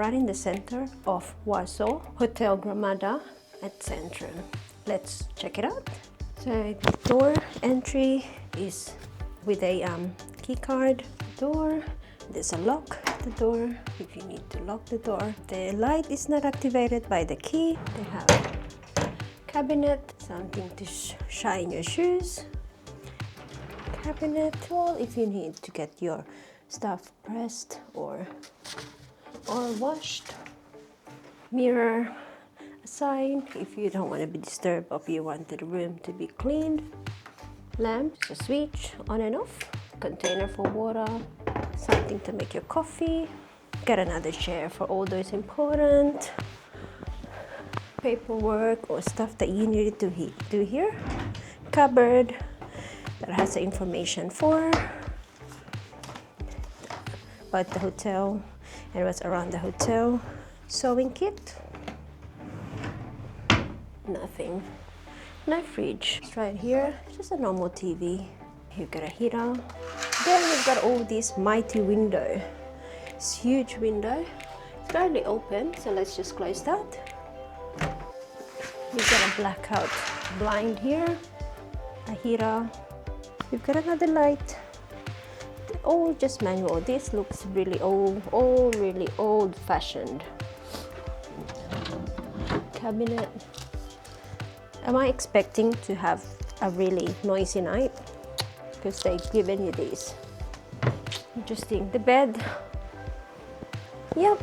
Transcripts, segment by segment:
right in the center of Warsaw, Hotel Gromada at Centrum. Let's check it out. So the door entry is with a key card. Door, there's a lock at the door if you need to lock the door. The light is not activated by the key. They have cabinet, something to shine your shoes. Cabinet wall if you need to get your stuff pressed or washed. Mirror, a sign if you don't want to be disturbed or if you want the room to be cleaned. Lamp, a switch on and off. Container for water, something to make your coffee. Got another chair for all those important paperwork or stuff that you need to do here. Cupboard that has the information for about the hotel and what's around the hotel. Sewing kit. Nothing. No fridge. It's right here. Just a normal TV. You've got a heater. Then you've got all this mighty window. It's huge window. It's currently open, so let's just close that. You've got a blackout blind here. A heater. You've got another light. All just manual. This looks really old, really old-fashioned. Cabinet. Am I expecting to have a really noisy night? Because they've given you these. Interesting. The bed. Yep.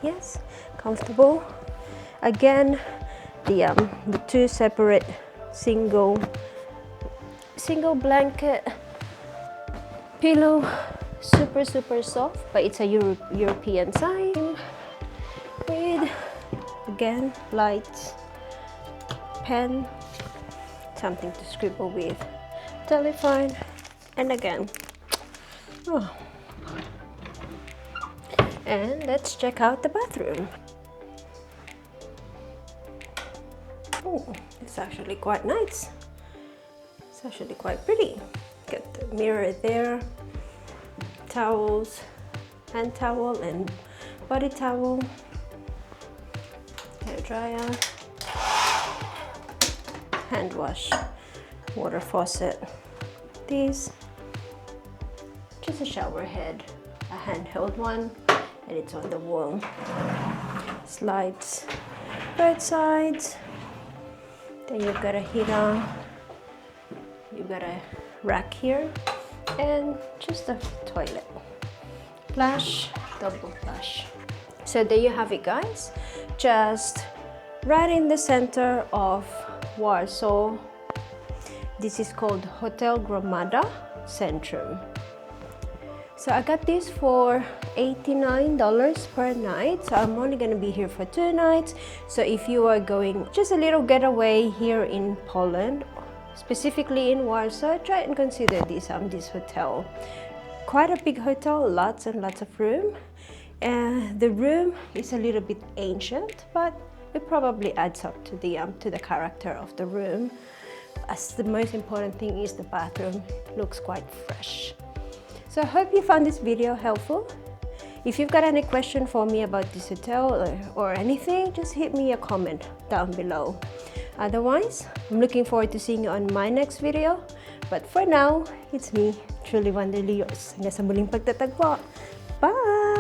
Yes. Comfortable. Again, the two separate single blanket pillow. Super soft, but it's a European size. With again lights, pen, something to scribble with. Telephone, and again, and let's check out the bathroom. Oh, it's actually quite nice. It's actually quite pretty. Got the mirror there, towels, hand towel and body towel, hair dryer, hand wash, water faucet. These, just a shower head, a handheld one, and it's on the wall. Slides both sides. Then you've got a heater, you've got a rack here, and just a toilet. Flush, double flush. So there you have it, guys. Just right in the center of Warsaw. This is called Hotel Gromada Centrum. So I got this for $89 per night. So I'm only gonna be here for 2 nights. So if you are going just a little getaway here in Poland, specifically in Warsaw, try and consider this hotel. Quite a big hotel, lots and lots of room. The room is a little bit ancient, but it probably adds up to the character of the room. As the most important thing is the bathroom looks quite fresh. So I hope you found this video helpful. If you've got any question for me about this hotel or anything, just hit me a comment down below. Otherwise, I'm looking forward to seeing you on my next video. But for now, it's me, truly wonderly yours. Hanggang sa muling pagtatagpo. Bye!